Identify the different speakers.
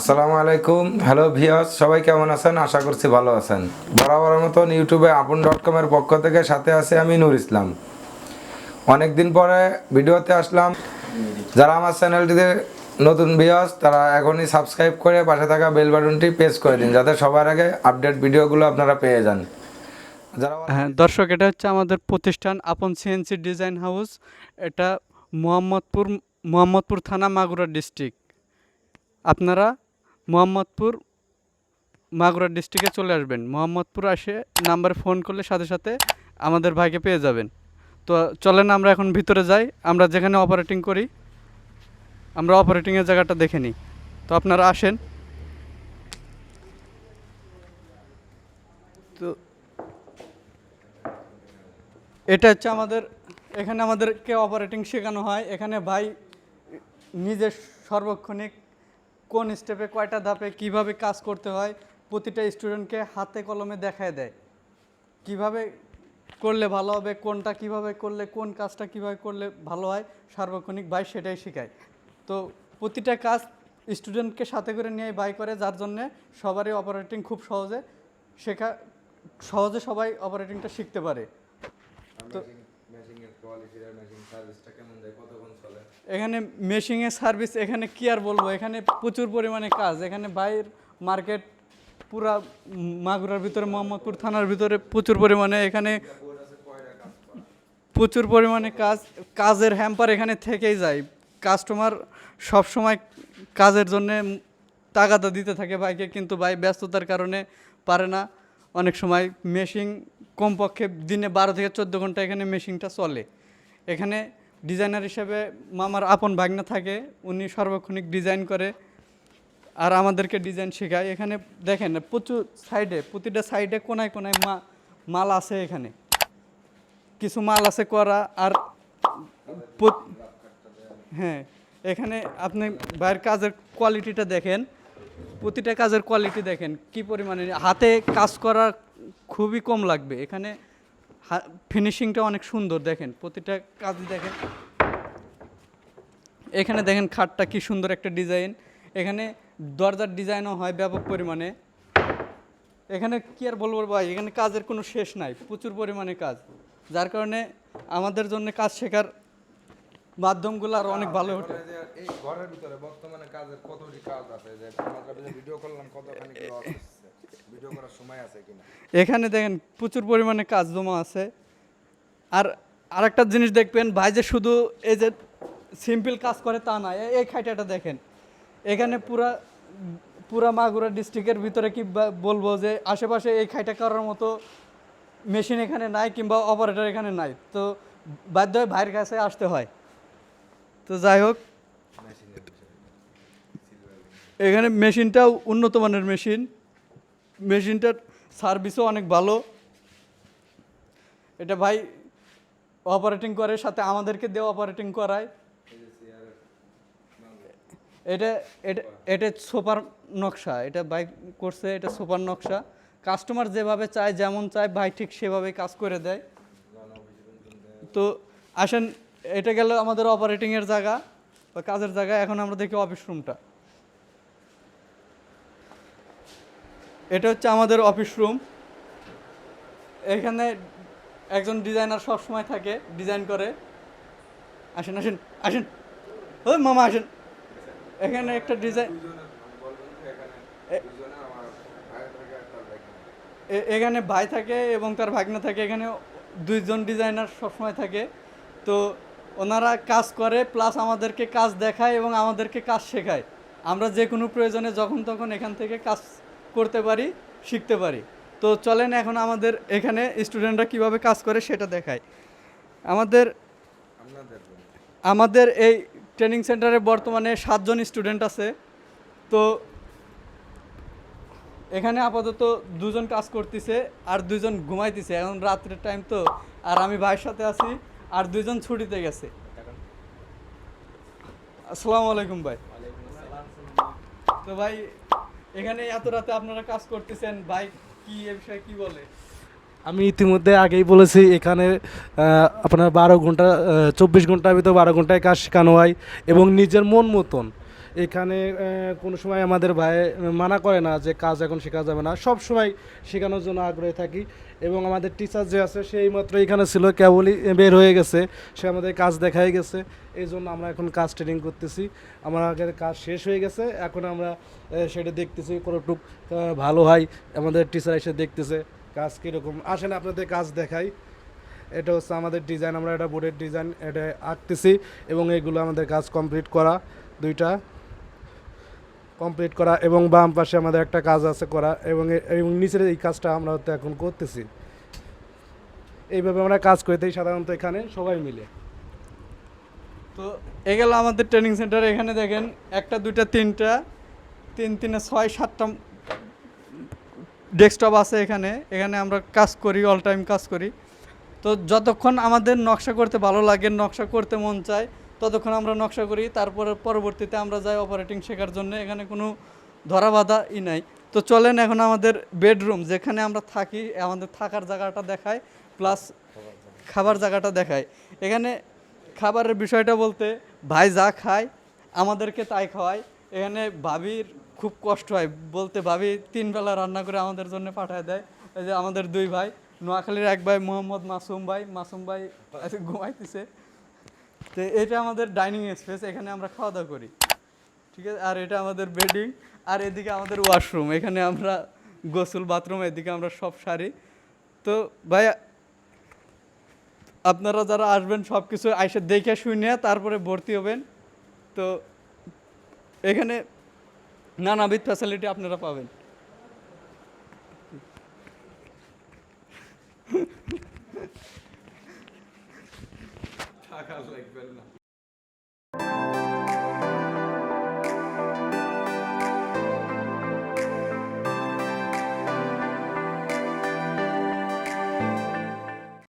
Speaker 1: আসসালামু আলাইকুম। Hello viewers, সবাই কেমন আছেন? আশা করছি ভালো আছেন। বরাবরের মতন ইউটিউবে আপন.com-এর পক্ষ থেকে সাথে আছে আমি নূর ইসলাম। অনেক দিন পরে ভিডিওতে আসলাম। যারা আমার চ্যানেলটিতে নতুন ভিউয়ার্স তারা এখনই সাবস্ক্রাইব করে পাশে থাকা বেল বাটনটি প্রেস করে দিন, যাতে সবার আগে আপডেট ভিডিওগুলো আপনারা পেয়ে যান।
Speaker 2: হ্যাঁ দর্শক, এটা হচ্ছে আমাদের প্রতিষ্ঠান আপন সিএনসি ডিজাইন হাউস। এটা মোহাম্মদপুর মোহাম্মদপুর থানা, মাগুরা ডিস্ট্রিক্ট। আপনারা মোহাম্মদপুর মাগুরা ডিস্ট্রিক্টে চলে আসবেন। মোহাম্মদপুর আসে নাম্বারে ফোন করলে সাথে সাথে আমাদের ভাইকে পেয়ে যাবেন। তো চলেন আমরা এখন ভিতরে যাই। আমরা যেখানে অপারেটিং করি, আমরা অপারেটিংয়ের জায়গাটা দেখে নিই। তো আপনারা আসেন। তো এটা হচ্ছে এখানে আমাদেরকে অপারেটিং শেখানো হয়। এখানে ভাই নিজের সর্বক্ষণিক কোন স্টেপে কয়টা ধাপে কিভাবে কাজ করতে হয় প্রতিটা স্টুডেন্টকে হাতে কলমে দেখায় দেয়। কিভাবে করলে ভালো হবে, কোনটা কিভাবে করলে, কোন কাজটা কিভাবে করলে ভালো হয়, সার্বক্ষণিক ভাই সেটাই শেখায়। তো প্রতিটা কাজ স্টুডেন্টকে সাথে করে নিয়ে ভাই করে, যার জন্যে সবারই অপারেটিং খুব সহজে সবাই অপারেটিংটা শিখতে পারে। তো এখানে মেশিনের সার্ভিস এখানে কি আর বলবো, এখানে প্রচুর পরিমাণে কাজ। এখানে বাইরের মার্কেট পুরা মাগুরার ভিতরে, মোহাম্মদপুর থানার ভিতরে প্রচুর পরিমাণে কাজের হ্যাম্পার এখানে থেকেই যায়। কাস্টমার সব সময় কাজের জন্যে তাগাদা দিতে থাকে ভাইকে, কিন্তু ভাই ব্যস্ততার কারণে পারে না। অনেক সময় মেশিন কমপক্ষে দিনে 12 থেকে 14 ঘন্টা এখানে মেশিনটা চলে। এখানে ডিজাইনার হিসেবে মামার আপন ভাগনা থাকে, উনি সর্বক্ষণিক ডিজাইন করে আর আমাদেরকে ডিজাইন শেখায়। এখানে দেখেন প্রচুর প্রতিটা সাইডে কোনায় কোনায় মাল আছে। এখানে কিছু মাল আছে করা। আর হ্যাঁ, এখানে আপনি বাইরের কাজের কোয়ালিটিটা দেখেন, প্রতিটা কাজের কোয়ালিটি দেখেন কি পরিমাণে। হাতে কাজ করা খুবই কম লাগবে। এখানে ফিনিশিংটা অনেক সুন্দর, দেখেন প্রতিটা কাজ দেখেন। এখানে দেখেন খাটটা কি সুন্দর একটা ডিজাইন। এখানে দরজার ডিজাইনও হয় ব্যাপক পরিমাণে। এখানে কি আর বলবো ভাই, এখানে কাজের কোনো শেষ নাই, প্রচুর পরিমাণে কাজ, যার কারণে আমাদের জন্য কাজ শেখার মাধ্যমগুলো আর অনেক ভালো ওঠে।
Speaker 1: এই ঘরের ভিতরে বর্তমানে কাজের কতটি কাজ আছে, যে আমরা ভিডিও করলাম কতখানি কি লস হচ্ছে, ভিডিও করার সময় আছে কিনা।
Speaker 2: এখানে দেখেন প্রচুর পরিমাণে কাজ জমা আছে। আর আরেকটা জিনিস দেখবেন, ভাই যে শুধু এই যে সিম্পল কাজ করে তা না, এই খাইটাটা দেখেন। এখানে পুরা মাগুরা ডিস্ট্রিক্টের ভিতরে কি বলবো যে আশেপাশে এই খাইটা করার মতো মেশিন এখানে নাই, কিংবা অপারেটর এখানে নাই। তো বাধ্য হয়ে ভাইয়ের কাছে আসতে হয়। তো যাই হোক, এখানে মেশিনটাও উন্নত মানের মেশিনটার সার্ভিসও অনেক ভালো। এটা ভাই অপারেটিং করে, সাথে আমাদেরকে দিয়ে অপারেটিং করায়। এটা এটা এটা সোপার নকশা, এটা ভাই করছে, এটা সোপার নকশা। কাস্টমার যেভাবে চায়, যেমন চায়, ভাই ঠিক সেভাবে কাজ করে দেয়। তো আসেন, এটা গেল আমাদের অপারেটিংয়ের জায়গা বা কাজের জায়গা। এখন আমরা দেখি অফিস রুমটা। এটা হচ্ছে আমাদের অফিস রুম। এখানে একজন ডিজাইনার সব সময় থাকে, ডিজাইন করে। আসেন আসেন আসেন, ওই মামা আসেন। এখানে একটা এখানে ভাই থাকে এবং তার ভাগ্নে থাকে। এখানে দুইজন ডিজাইনার সবসময় থাকে। তো ওনারা কাজ করে, প্লাস আমাদেরকে কাজ দেখায় এবং আমাদেরকে কাজ শেখায়। আমরা যে কোনো প্রয়োজনে যখন তখন এখান থেকে কাজ করতে পারি, শিখতে পারি। তো চলেন এখন আমাদের এখানে স্টুডেন্টরা কিভাবে কাজ করে সেটা দেখায়। আমাদের এই ট্রেনিং সেন্টারে বর্তমানে 7 জন স্টুডেন্ট আছে। তো এখানে আপাতত 2 জন কাজ করতেছে আর 2 জন ঘুমাইতেছে। এখন রাত্রের টাইম তো, আর আমি ভাইয়ের সাথে আছি, আর 2 জন ছুটিতে গেছে। আসসালামু আলাইকুম ভাই। তো ভাই, এখানে এত রাতে আপনারা কাজ করতেছেন, ভাই কি এ বিষয়ে কি বলে?
Speaker 3: আমি ইতিমধ্যে আগেই বলেছি, এখানে আপনার 12 ঘন্টা 24 ঘন্টার ভিতর 12 ঘন্টায় কাজ শেখানো হয় এবং নিজের মন মতন এখানে কোনো সময় আমাদের ভাই মানা করে না যে কাজ এখন শেখা যাবে না, সব সময় শেখানোর জন্য আগ্রহী থাকি। এবং আমাদের টিচার যে আছে সেই মাত্র এখানে ছিল, কেবলই বের হয়ে গেছে, সে আমাদের কাজ দেখাই গেছে। এই জন্য আমরা এখন কাজ ট্রেনিং করতেছি। আমার আগের কাজ শেষ হয়ে গেছে, এখন আমরা সেটা দেখতেছি কতটুক ভালো হয়। আমাদের টিচার এসে দেখতেছে কাজ কীরকম। আসেন আপনাদের কাজ দেখাই। এটা হচ্ছে আমাদের ডিজাইন, আমরা এটা বোর্ডের ডিজাইন এটা আঁকতেছি এবং এইগুলো আমাদের কাজ কমপ্লিট করা, দুইটা কমপ্লিট করা, এবং বাম পাশে আমাদের একটা কাজ আছে করা, এবং নিচের এই কাজটা আমরা হয়তো এখন করতেছি। এইভাবে আমরা কাজ করে থাকি সাধারণত এখানে সবাই মিলে।
Speaker 2: তো এ গেল আমাদের ট্রেনিং সেন্টার। এখানে দেখেন 1 2 3 3 3 6 7টা ডেস্কটপ আছে এখানে। এখানে আমরা কাজ করি, অল টাইম কাজ করি। তো যতক্ষণ আমাদের নকশা করতে ভালো লাগে, নকশা করতে মন চায়, ততক্ষণ আমরা নকশা করি। তারপরে পরবর্তীতে আমরা যাই অপারেটিং শেখার জন্য। এখানে কোনো ধরা বাধা নাই। তো চলেন এখন আমাদের বেডরুম, যেখানে আমরা থাকি, আমাদের থাকার জায়গাটা দেখায়, প্লাস খাবার জায়গাটা দেখায়। এখানে খাবারের বিষয়টা বলতে ভাই যা খায় আমাদেরকে তাই খাওয়ায়। এখানে ভাবির খুব কষ্ট হয় বলতে, ভাবি 3 বেলা রান্না করে আমাদের জন্য পাঠায় দেয়। এই যে আমাদের 2 ভাই, নোয়াখালীর এক ভাই মোহাম্মদ মাসুম ভাই ঘুমাইতেছে। তো এটা আমাদের ডাইনিং স্পেস, এখানে আমরা খাওয়া দাওয়া করি, ঠিক আছে। আর এটা আমাদের বেডিং, আর এদিকে আমাদের ওয়াশরুম, এখানে আমরা গোসল বাথরুম, এদিকে আমরা সব সারি। তো ভাই আপনারা যারা আসবেন সব কিছু আইসে দেখে শুনে তারপরে ভর্তি হবেন। তো এখানে নানাবিধ ফ্যাসিলিটি আপনারা পাবেন।
Speaker 1: টাকা লাগবে না।